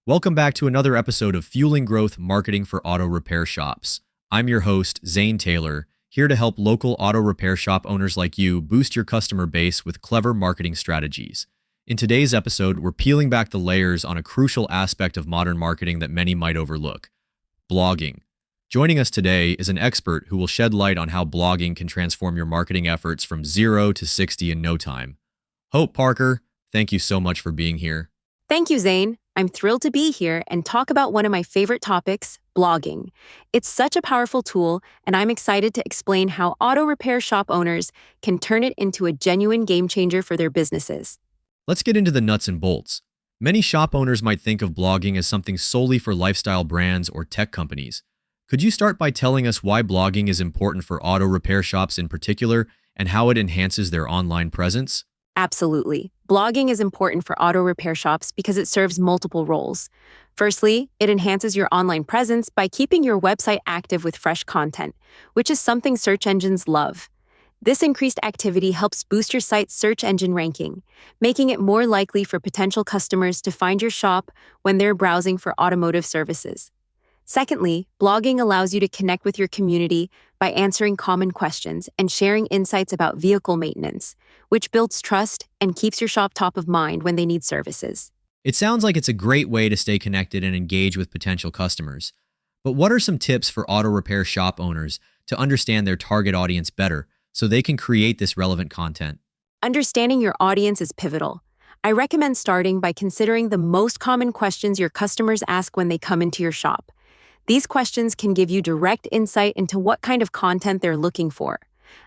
Welcome back to another episode of Fueling Growth Marketing for Auto Repair Shops. I'm your host, Zane Taylor, here to help local auto repair shop owners like you boost your customer base with clever marketing strategies. In today's episode, we're peeling back the layers on a crucial aspect of modern marketing that many might overlook: blogging. Joining us today is an expert who will shed light on how blogging can transform your marketing efforts from 0 to 60 in no time. Hope Parker, thank you so much for being here. Thank you, Zane. I'm thrilled to be here and talk about one of my favorite topics, blogging. It's such a powerful tool, and I'm excited to explain how auto repair shop owners can turn it into a genuine game changer for their businesses. Let's get into the nuts and bolts. Many shop owners might think of blogging as something solely for lifestyle brands or tech companies. Could you start by telling us why blogging is important for auto repair shops in particular and how it enhances their online presence? Absolutely. Blogging is important for auto repair shops because it serves multiple roles. Firstly, it enhances your online presence by keeping your website active with fresh content, which is something search engines love. This increased activity helps boost your site's search engine ranking, making it more likely for potential customers to find your shop when they're browsing for automotive services. Secondly, blogging allows you to connect with your community by answering common questions and sharing insights about vehicle maintenance, which builds trust and keeps your shop top of mind when they need services. It sounds like it's a great way to stay connected and engage with potential customers. But what are some tips for auto repair shop owners to understand their target audience better so they can create this relevant content? Understanding your audience is pivotal. I recommend starting by considering the most common questions your customers ask when they come into your shop. These questions can give you direct insight into what kind of content they're looking for.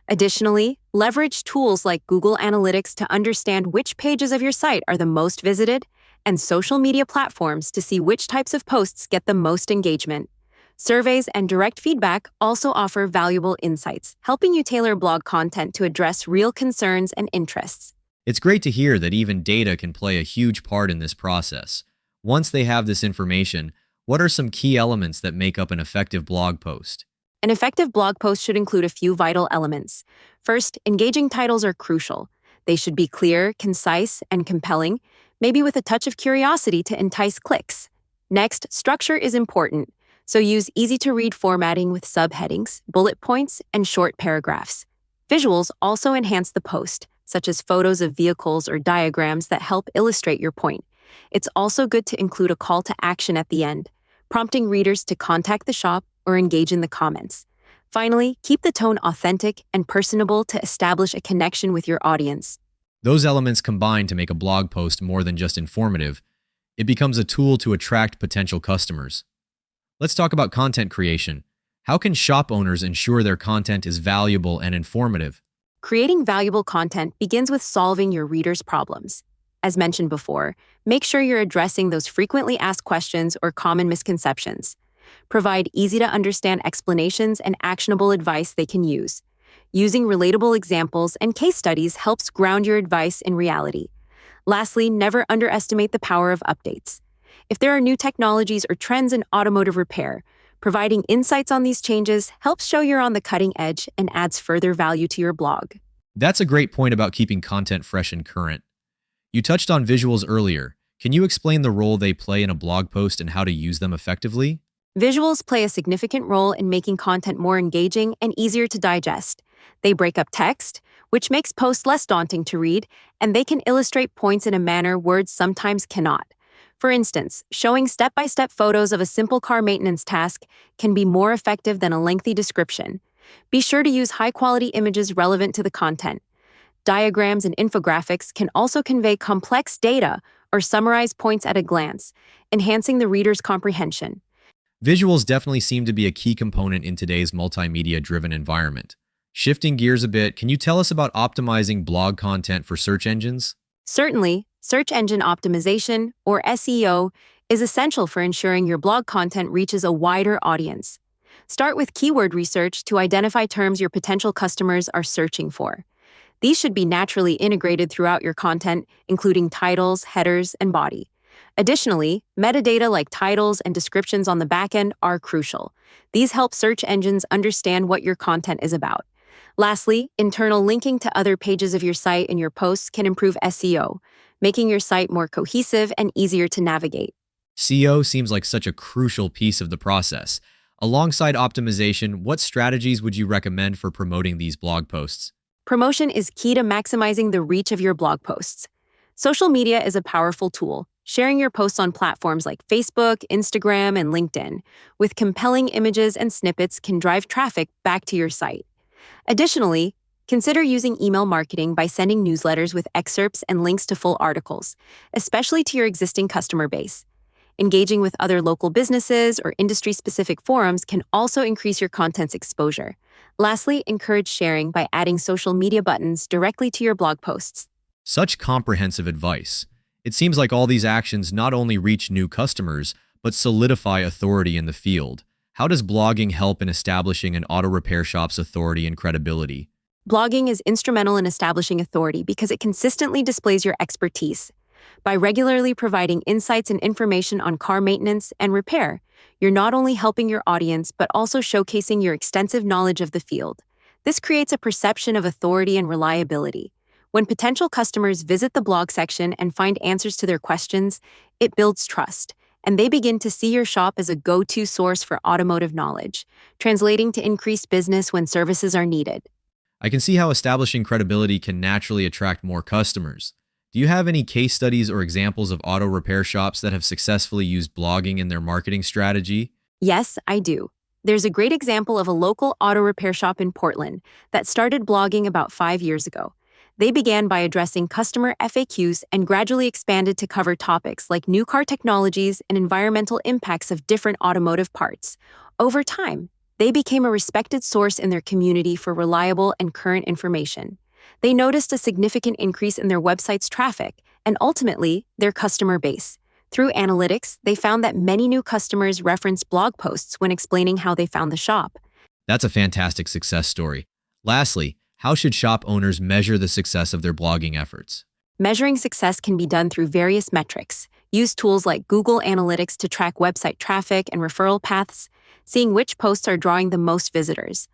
Additionally, leverage tools like Google Analytics to understand which pages of your site are the most visited, and social media platforms to see which types of posts get the most engagement. Surveys and direct feedback also offer valuable insights, helping you tailor blog content to address real concerns and interests. It's great to hear that even data can play a huge part in this process. Once they have this information, what are some key elements that make up an effective blog post? An effective blog post should include a few vital elements. First, engaging titles are crucial. They should be clear, concise, and compelling, maybe with a touch of curiosity to entice clicks. Next, structure is important, so use easy-to-read formatting with subheadings, bullet points, and short paragraphs. Visuals also enhance the post, such as photos of vehicles or diagrams that help illustrate your point. It's also good to include a call to action at the end, prompting readers to contact the shop or engage in the comments. Finally, keep the tone authentic and personable to establish a connection with your audience. Those elements combine to make a blog post more than just informative. It becomes a tool to attract potential customers. Let's talk about content creation. How can shop owners ensure their content is valuable and informative? Creating valuable content begins with solving your readers' problems. As mentioned before, make sure you're addressing those frequently asked questions or common misconceptions. Provide easy-to-understand explanations and actionable advice they can use. Using relatable examples and case studies helps ground your advice in reality. Lastly, never underestimate the power of updates. If there are new technologies or trends in automotive repair, providing insights on these changes helps show you're on the cutting edge and adds further value to your blog. That's a great point about keeping content fresh and current. You touched on visuals earlier. Can you explain the role they play in a blog post and how to use them effectively? Visuals play a significant role in making content more engaging and easier to digest. They break up text, which makes posts less daunting to read, and they can illustrate points in a manner words sometimes cannot. For instance, showing step-by-step photos of a simple car maintenance task can be more effective than a lengthy description. Be sure to use high-quality images relevant to the content. Diagrams and infographics can also convey complex data or summarize points at a glance, enhancing the reader's comprehension. Visuals definitely seem to be a key component in today's multimedia-driven environment. Shifting gears a bit, can you tell us about optimizing blog content for search engines? Certainly, search engine optimization, or SEO, is essential for ensuring your blog content reaches a wider audience. Start with keyword research to identify terms your potential customers are searching for. These should be naturally integrated throughout your content, including titles, headers, and body. Additionally, metadata like titles and descriptions on the backend are crucial. These help search engines understand what your content is about. Lastly, internal linking to other pages of your site and your posts can improve SEO, making your site more cohesive and easier to navigate. SEO seems like such a crucial piece of the process. Alongside optimization, what strategies would you recommend for promoting these blog posts? Promotion is key to maximizing the reach of your blog posts. Social media is a powerful tool, sharing your posts on platforms like Facebook, Instagram, and LinkedIn with compelling images and snippets can drive traffic back to your site. Additionally, consider using email marketing by sending newsletters with excerpts and links to full articles, especially to your existing customer base. Engaging with other local businesses or industry-specific forums can also increase your content's exposure. Lastly, encourage sharing by adding social media buttons directly to your blog posts. Such comprehensive advice. It seems like all these actions not only reach new customers, but solidify authority in the field. How does blogging help in establishing an auto repair shop's authority and credibility? Blogging is instrumental in establishing authority because it consistently displays your expertise. By regularly providing insights and information on car maintenance and repair, you're not only helping your audience but also showcasing your extensive knowledge of the field. This creates a perception of authority and reliability. When potential customers visit the blog section and find answers to their questions, it builds trust, and they begin to see your shop as a go-to source for automotive knowledge, translating to increased business when services are needed. I can see how establishing credibility can naturally attract more customers. Do you have any case studies or examples of auto repair shops that have successfully used blogging in their marketing strategy? Yes, I do. There's a great example of a local auto repair shop in Portland that started blogging about 5 years ago. They began by addressing customer FAQs and gradually expanded to cover topics like new car technologies and environmental impacts of different automotive parts. Over time, they became a respected source in their community for reliable and current information. They noticed a significant increase in their website's traffic and ultimately their customer base. Through analytics, they found that many new customers referenced blog posts when explaining how they found the shop. That's a fantastic success story. Lastly, how should shop owners measure the success of their blogging efforts? Measuring success can be done through various metrics. Use tools like Google Analytics to track website traffic and referral paths, seeing which posts are drawing the most visitors.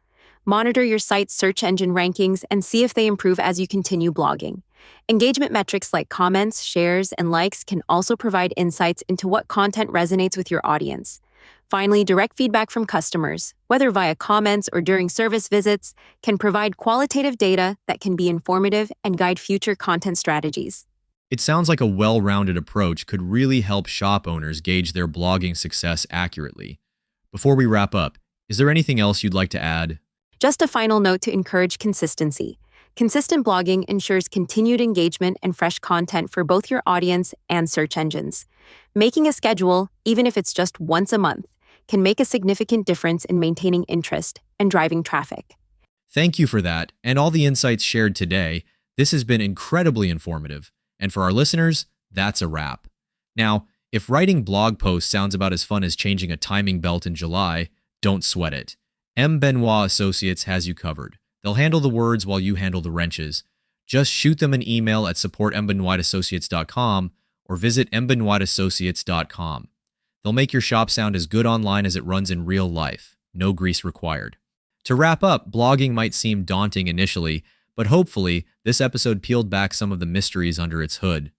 Monitor your site's search engine rankings and see if they improve as you continue blogging. Engagement metrics like comments, shares, and likes can also provide insights into what content resonates with your audience. Finally, direct feedback from customers, whether via comments or during service visits, can provide qualitative data that can be informative and guide future content strategies. It sounds like a well-rounded approach could really help shop owners gauge their blogging success accurately. Before we wrap up, is there anything else you'd like to add? Just a final note to encourage consistency. Consistent blogging ensures continued engagement and fresh content for both your audience and search engines. Making a schedule, even if it's just once a month, can make a significant difference in maintaining interest and driving traffic. Thank you for that and all the insights shared today. This has been incredibly informative. And for our listeners, that's a wrap. Now, if writing blog posts sounds about as fun as changing a timing belt in July, don't sweat it. M. Benoit Associates has you covered. They'll handle the words while you handle the wrenches. Just shoot them an email at support@mbenoitassociates.com or visit mbenoitassociates.com. They'll make your shop sound as good online as it runs in real life. No grease required. To wrap up, blogging might seem daunting initially, but hopefully, this episode peeled back some of the mysteries under its hood.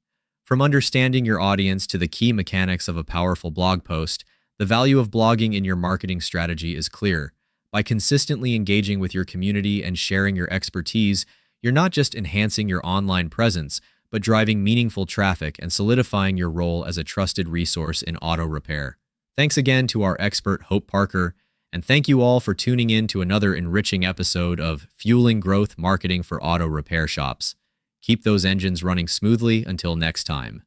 From understanding your audience to the key mechanics of a powerful blog post, the value of blogging in your marketing strategy is clear. By consistently engaging with your community and sharing your expertise, you're not just enhancing your online presence, but driving meaningful traffic and solidifying your role as a trusted resource in auto repair. Thanks again to our expert, Hope Parker, and thank you all for tuning in to another enriching episode of Fueling Growth Marketing for Auto Repair Shops. Keep those engines running smoothly until next time.